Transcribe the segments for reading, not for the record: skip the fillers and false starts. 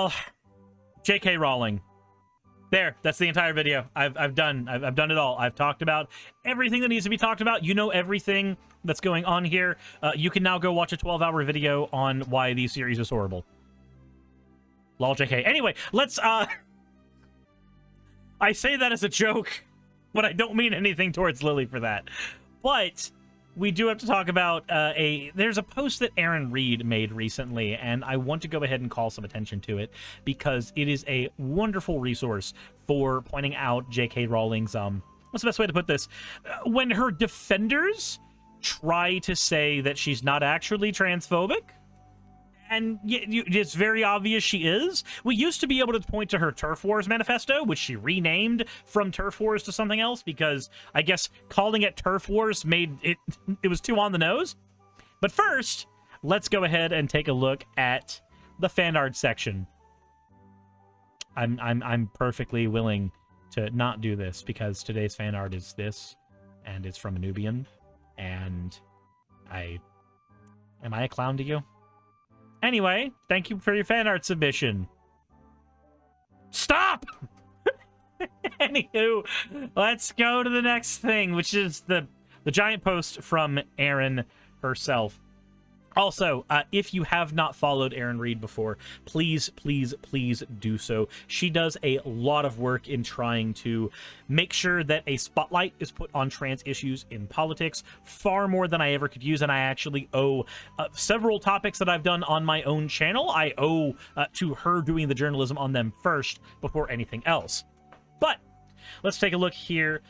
all, J.K. Rowling. There, that's the entire video. I've done it all. I've talked about everything that needs to be talked about. You know everything that's going on here. You can now go watch a 12-hour video on why these series is horrible. Lol, JK. Anyway, let's, I say that as a joke, but I don't mean anything towards Lily for that. But we do have to talk about there's a post that Erin Reed made recently, and I want to go ahead and call some attention to it because it is a wonderful resource for pointing out J.K. Rowling's, what's the best way to put this? When her defenders try to say that she's not actually transphobic, and it's very obvious she is. We used to be able to point to her Turf Wars manifesto, which she renamed from Turf Wars to something else because I guess calling it Turf Wars made it was too on the nose. But first, let's go ahead and take a look at the fan art section. I'm perfectly willing to not do this because today's fan art is this, and it's from a Nubian, and am I a clown to you? Anyway, thank you for your fan art submission. Stop! Anywho, let's go to the next thing, which is the giant post from Erin herself. Also, if you have not followed Erin Reed before, please, please, please do so. She does a lot of work in trying to make sure that a spotlight is put on trans issues in politics, far more than I ever could use, and I actually owe several topics that I've done on my own channel. I owe to her doing the journalism on them first before anything else. But let's take a look here.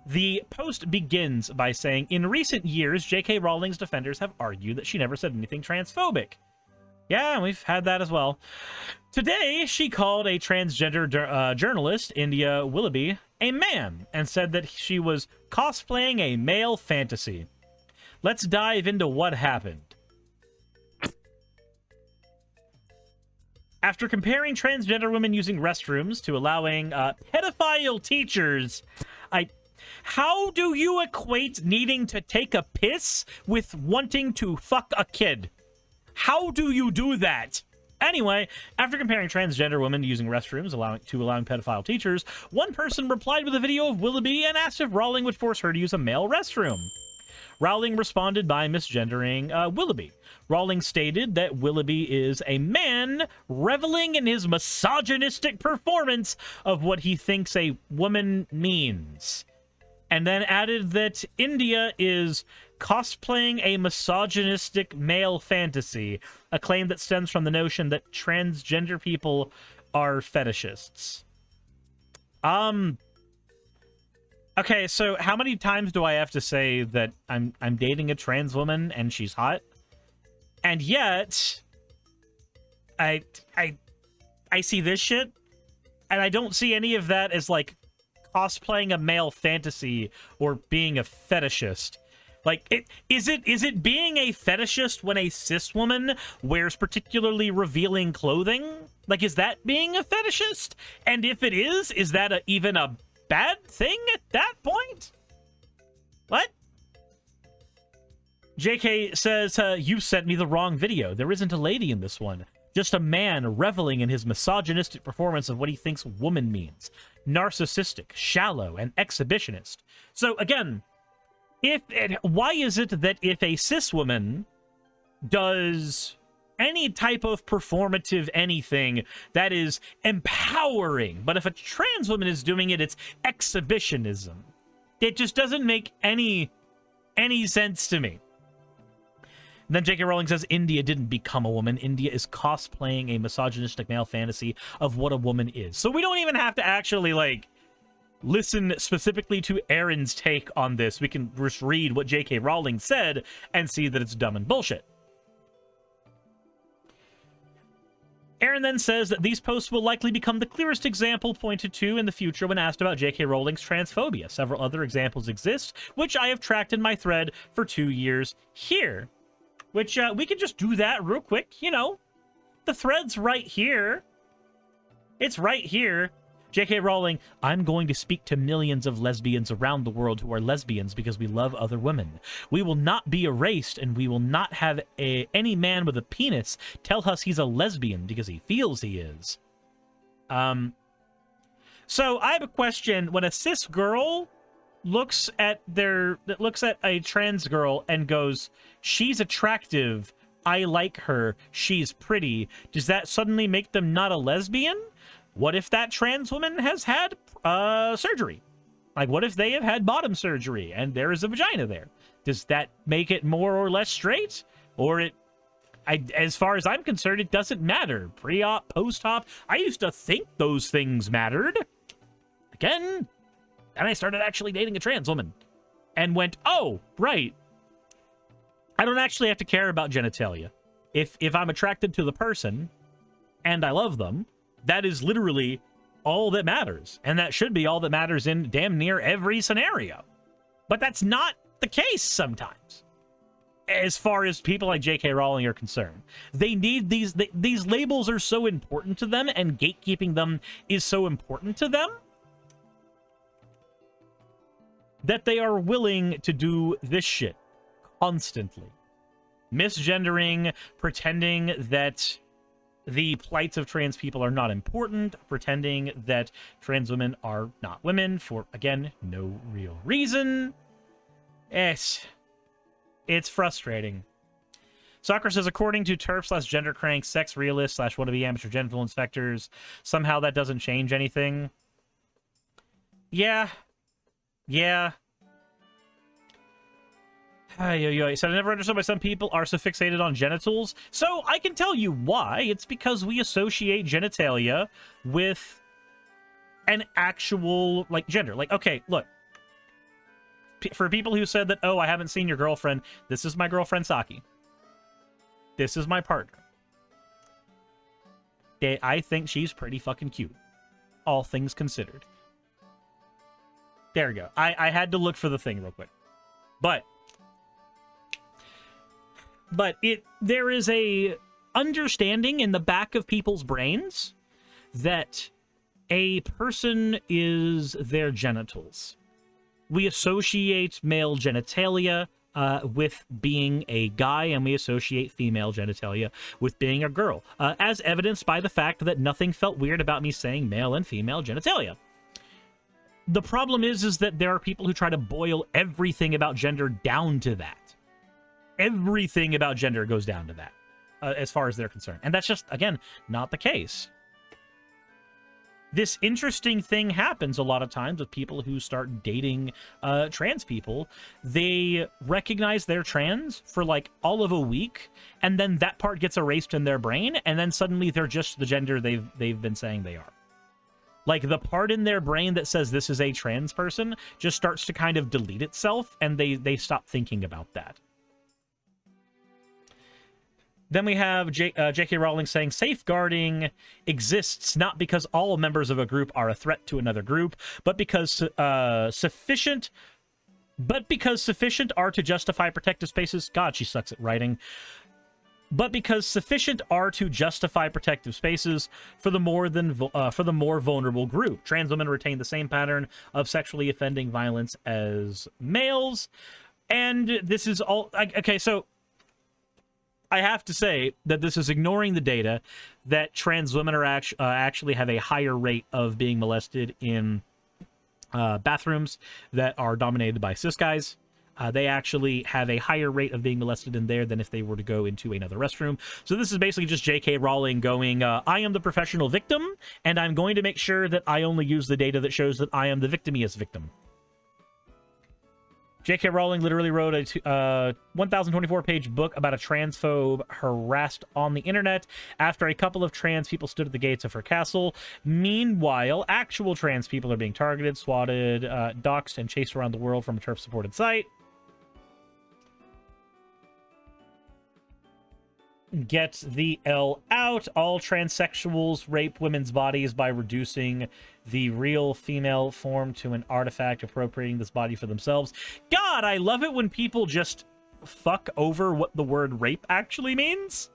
The post begins by saying, in recent years, J.K. Rowling's defenders have argued that she never said anything transphobic. Yeah, we've had that as well. Today, she called a transgender journalist, India Willoughby, a man, and said that she was cosplaying a male fantasy. Let's dive into what happened. After comparing transgender women using restrooms to allowing pedophile teachers, how do you equate needing to take a piss with wanting to fuck a kid? How do you do that? Anyway, after comparing transgender women using restrooms allowing pedophile teachers, one person replied with a video of Willoughby and asked if Rowling would force her to use a male restroom. Rowling responded by misgendering Willoughby. Rowling stated that Willoughby is a man reveling in his misogynistic performance of what he thinks a woman means. And then added that India is cosplaying a misogynistic male fantasy, a claim that stems from the notion that transgender people are fetishists. Okay, so how many times do I have to say that I'm dating a trans woman and she's hot? And yet I see this shit and I don't see any of that as like cosplaying a male fantasy or being a fetishist. Like, is it being a fetishist when a cis woman wears particularly revealing clothing? Like, is that being a fetishist? And if it is that even a bad thing at that point? What? JK says, you sent me the wrong video. There isn't a lady in this one. Just a man reveling in his misogynistic performance of what he thinks woman means. Narcissistic, shallow, and exhibitionist. So again, why is it that if a cis woman does any type of performative anything, that is empowering, but if a trans woman is doing it, it's exhibitionism? It just doesn't make any sense to me. And then J.K. Rowling says India didn't become a woman. India is cosplaying a misogynistic male fantasy of what a woman is. So we don't even have to actually, like, listen specifically to Erin's take on this. We can just read what J.K. Rowling said and see that it's dumb and bullshit. Erin then says that these posts will likely become the clearest example pointed to in the future when asked about J.K. Rowling's transphobia. Several other examples exist, which I have tracked in my thread for 2 years here. Which, we can just do that real quick, you know. The thread's right here. It's right here. J.K. Rowling, I'm going to speak to millions of lesbians around the world who are lesbians because we love other women. We will not be erased, and we will not have any man with a penis tell us he's a lesbian because he feels he is. So I have a question. When a cis girl looks at a trans girl and goes, she's attractive, I like her, she's pretty, does that suddenly make them not a lesbian? What if that trans woman has had surgery? Like, what if they have had bottom surgery and there is a vagina there? Does that make it more or less straight? Or as far as I'm concerned, it doesn't matter. Pre-op, post-op. I used to think those things mattered. Again, and I started actually dating a trans woman and went, oh, right. I don't actually have to care about genitalia. If I'm attracted to the person and I love them, that is literally all that matters. And that should be all that matters in damn near every scenario. But that's not the case sometimes, as far as people like J.K. Rowling are concerned. They need these labels are so important to them, and gatekeeping them is so important to them, that they are willing to do this shit constantly. Misgendering, pretending that the plights of trans people are not important, pretending that trans women are not women for, again, no real reason. It's frustrating. Soccer says, according to TERF/gender crank, sex realist / wannabe amateur genital inspectors, somehow that doesn't change anything. Yeah. So I never understood why some people are so fixated on genitals. So I can tell you why. It's because we associate genitalia with an actual, like, gender. Like, okay, look. For people who said that, oh, I haven't seen your girlfriend, this is my girlfriend, Saki. This is my partner. I think she's pretty fucking cute. All things considered. There we go. I had to look for the thing real quick. But there is a understanding in the back of people's brains that a person is their genitals. We associate male genitalia with being a guy, and we associate female genitalia with being a girl, as evidenced by the fact that nothing felt weird about me saying male and female genitalia. The problem is that there are people who try to boil everything about gender down to that. Everything about gender goes down to that, as far as they're concerned. And that's just, again, not the case. This interesting thing happens a lot of times with people who start dating trans people. They recognize they're trans for like all of a week, and then that part gets erased in their brain, and then suddenly they're just the gender they've been saying they are. Like, the part in their brain that says this is a trans person just starts to kind of delete itself, and they stop thinking about that. Then we have J.K. Rowling saying, safeguarding exists not because all members of a group are a threat to another group, but because sufficient are to justify protective spaces. God, she sucks at writing. But because sufficient are to justify protective spaces for the more vulnerable group. Trans women retain the same pattern of sexually offending violence as males. And this is all... Okay, so I have to say that this is ignoring the data that trans women are actually have a higher rate of being molested in bathrooms that are dominated by cis guys. They actually have a higher rate of being molested in there than if they were to go into another restroom. So this is basically just J.K. Rowling going, I am the professional victim, and I'm going to make sure that I only use the data that shows that I am the victimiest victim. J.K. Rowling literally wrote a 1,024-page book about a transphobe harassed on the internet after a couple of trans people stood at the gates of her castle. Meanwhile, actual trans people are being targeted, swatted, doxxed, and chased around the world from a TERF-supported site. Get the L out. All transsexuals rape women's bodies by reducing the real female form to an artifact, appropriating this body for themselves. God, I love it when people just fuck over what the word rape actually means.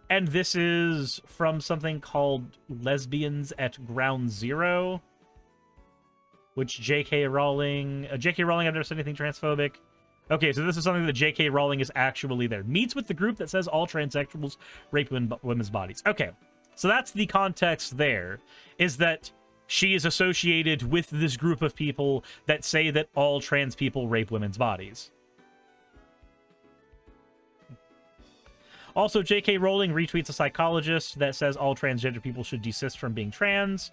And this is from something called Lesbians at Ground Zero, which J.K. Rowling... I've never said anything transphobic. Okay, so this is something that J.K. Rowling is actually there. Meets with the group that says all transsexuals rape women's bodies. Okay, So that's the context there, is that she is associated with this group of people that say that all trans people rape women's bodies. Also, J.K. Rowling retweets a psychologist that says all transgender people should desist from being trans.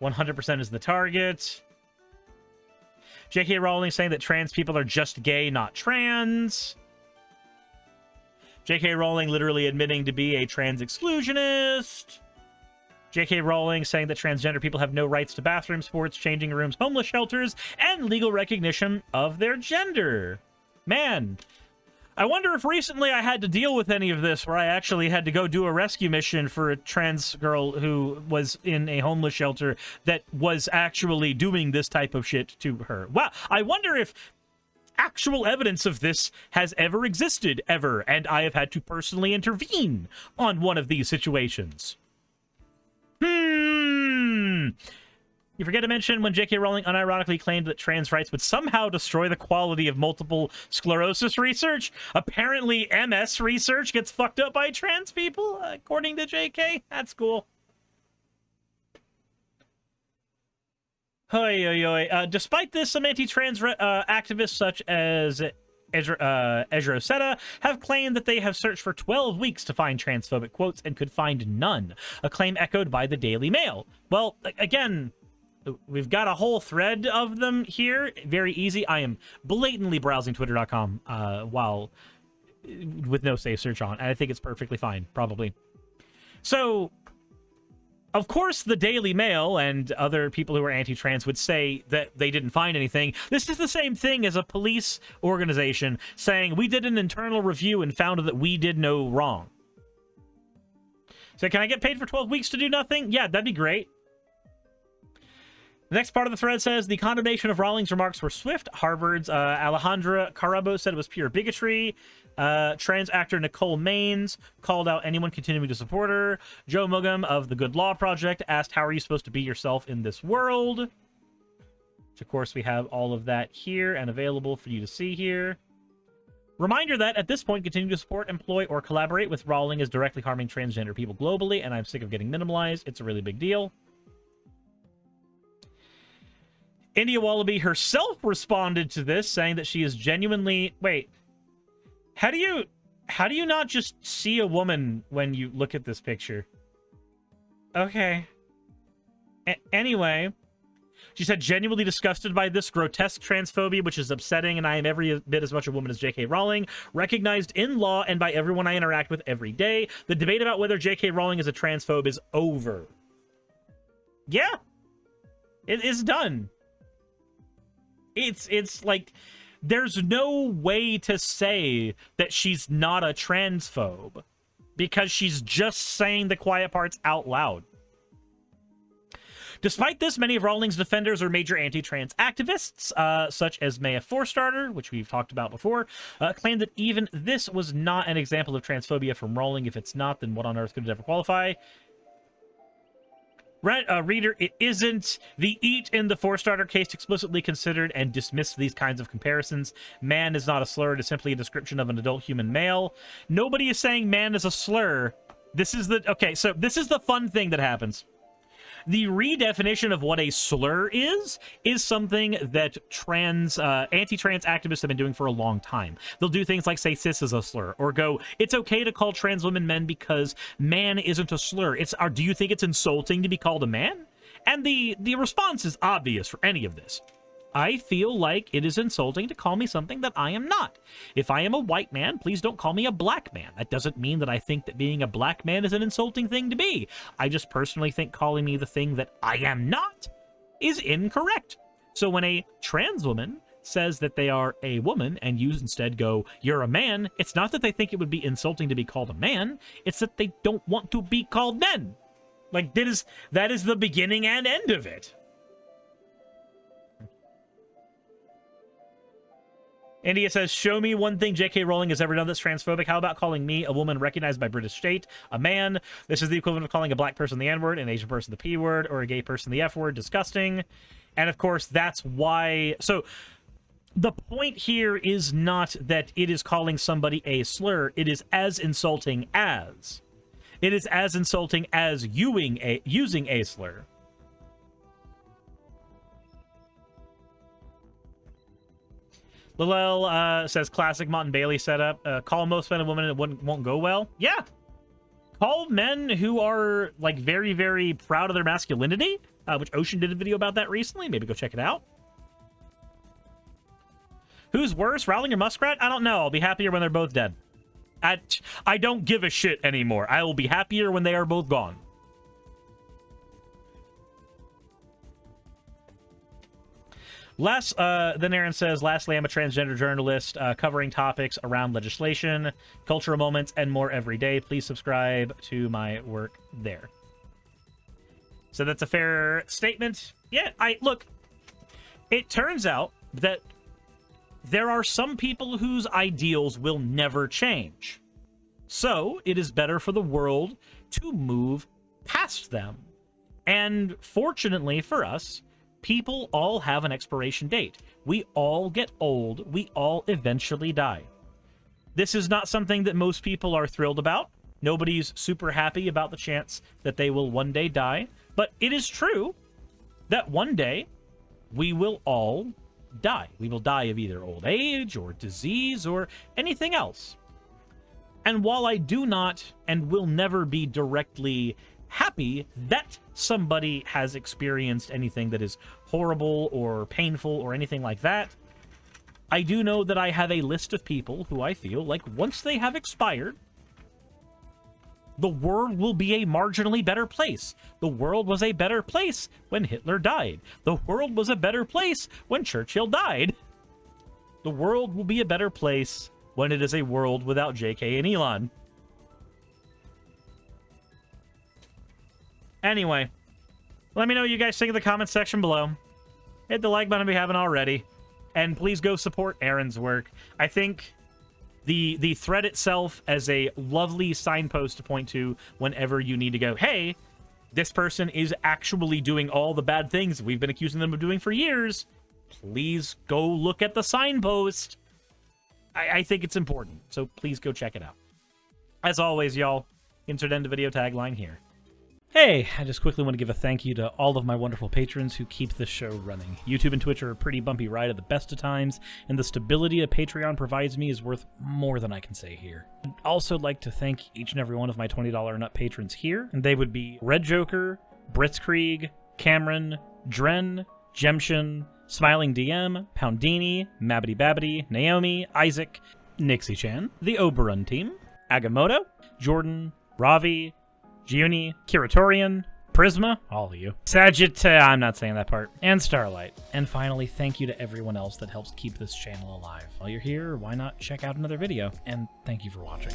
100% is the target. J.K. Rowling saying that trans people are just gay, not trans. J.K. Rowling literally admitting to be a trans exclusionist. J.K. Rowling saying that transgender people have no rights to bathroom sports, changing rooms, homeless shelters, and legal recognition of their gender. Man, I wonder if recently I had to deal with any of this, where I actually had to go do a rescue mission for a trans girl who was in a homeless shelter that was actually doing this type of shit to her. Wow, I wonder if actual evidence of this has ever existed, ever, and I have had to personally intervene on one of these situations. You forget to mention when J.K. Rowling unironically claimed that trans rights would somehow destroy the quality of multiple sclerosis research. Apparently, MS research gets fucked up by trans people, according to J.K. That's cool. Hoi, hoi, hoi. Despite this, some anti-trans activists such as Ezra have claimed that they have searched for 12 weeks to find transphobic quotes and could find none, a claim echoed by the Daily Mail. Well, again, we've got a whole thread of them here. Very easy. I am blatantly browsing twitter.com while with no safe search on, and I think it's perfectly fine, probably. So, of course, the Daily Mail and other people who are anti-trans would say that they didn't find anything. This is the same thing as a police organization saying, we did an internal review and found that we did no wrong. So can I get paid for 12 weeks to do nothing? Yeah, that'd be great. The next part of the thread says, the condemnation of Rowling's remarks were swift. Harvard's Alejandra Carabo said it was pure bigotry. Trans actor Nicole Maines called out anyone continuing to support her. Joe Mugham of the Good Law Project asked, how are you supposed to be yourself in this world? Which, of course, we have all of that here and available for you to see here. Reminder that, at this point, continuing to support, employ, or collaborate with Rowling is directly harming transgender people globally, and I'm sick of getting minimalized. It's a really big deal. India Wallaby herself responded to this, saying that she is genuinely... Wait. How do you not just see a woman when you look at this picture? Okay. Anyway, she said, genuinely disgusted by this grotesque transphobia, which is upsetting, and I am every bit as much a woman as J.K. Rowling, recognized in law and by everyone I interact with every day. The debate about whether J.K. Rowling is a transphobe is over. Yeah. It is done. It's like, there's no way to say that she's not a transphobe because she's just saying the quiet parts out loud. Despite this, many of Rowling's defenders are major anti-trans activists, such as Maya Forstarter, which we've talked about before, claimed that even this was not an example of transphobia from Rowling. If it's not, then what on earth could it ever qualify? Reader, it isn't. The eat in the Forstarter case explicitly considered and dismissed these kinds of comparisons. Man is not a slur. It is simply a description of an adult human male. Nobody is saying man is a slur. This is the... Okay, so this is the fun thing that happens. The redefinition of what a slur is something that anti-trans activists have been doing for a long time. They'll do things like say cis is a slur, or go, it's okay to call trans women men because man isn't a slur. Do you think it's insulting to be called a man? And the response is obvious for any of this. I feel like it is insulting to call me something that I am not. If I am a white man, please don't call me a black man. That doesn't mean that I think that being a black man is an insulting thing to be. I just personally think calling me the thing that I am not is incorrect. So when a trans woman says that they are a woman and you instead go, you're a man, it's not that they think it would be insulting to be called a man, it's that they don't want to be called men. Like, that is the beginning and end of it. India says, show me one thing J.K. Rowling has ever done that's transphobic. How about calling me, a woman recognized by British state, a man? This is the equivalent of calling a black person the N-word, an Asian person the P-word, or a gay person the F-word. Disgusting. And, of course, that's why... So, the point here is not that it is calling somebody a slur. It is as insulting as. It is as insulting as using a slur. Lilel says, classic Mott and Bailey setup. Call most men and women and it won't go well. Yeah. Call men who are, like, very, very proud of their masculinity, which Ocean did a video about that recently. Maybe go check it out. Who's worse, Rowling or Muskrat? I don't know. I'll be happier when they're both dead. I don't give a shit anymore. I will be happier when they are both gone. Then Erin says, lastly, I'm a transgender journalist covering topics around legislation, cultural moments, and more every day. Please subscribe to my work there. So that's a fair statement. Yeah, look, it turns out that there are some people whose ideals will never change. So it is better for the world to move past them. And fortunately for us, people all have an expiration date. We all get old. We all eventually die. This is not something that most people are thrilled about. Nobody's super happy about the chance that they will one day die. But it is true that one day we will all die. We will die of either old age or disease or anything else. And while I do not and will never be directly happy that somebody has experienced anything that is horrible or painful or anything like that, I do know that I have a list of people who I feel like once they have expired, the world will be a marginally better place. The world was a better place when Hitler died. The world was a better place when Churchill died. The world will be a better place when it is a world without JK and Elon. Anyway, let me know what you guys think in the comments section below. Hit the like button if you haven't already. And please go support Erin's work. I think the thread itself as a lovely signpost to point to whenever you need to go, hey, this person is actually doing all the bad things we've been accusing them of doing for years. Please go look at the signpost. I think it's important, so please go check it out. As always, y'all, insert end of video tagline here. Hey, I just quickly want to give a thank you to all of my wonderful patrons who keep this show running. YouTube and Twitch are a pretty bumpy ride at the best of times, and the stability a Patreon provides me is worth more than I can say here. I'd also like to thank each and every one of my $20 and up patrons here, and they would be Red Joker, Britzkrieg, Cameron, Dren, Jemshin, Smiling DM, Poundini, Mabbity Babbity, Naomi, Isaac, Nixie-chan, the Oberon team, Agamotto, Jordan, Ravi, Giuni, Kiratorian, Prisma, all of you, I'm not saying that part, and Starlight. And finally, thank you to everyone else that helps keep this channel alive. While you're here, why not check out another video? And thank you for watching.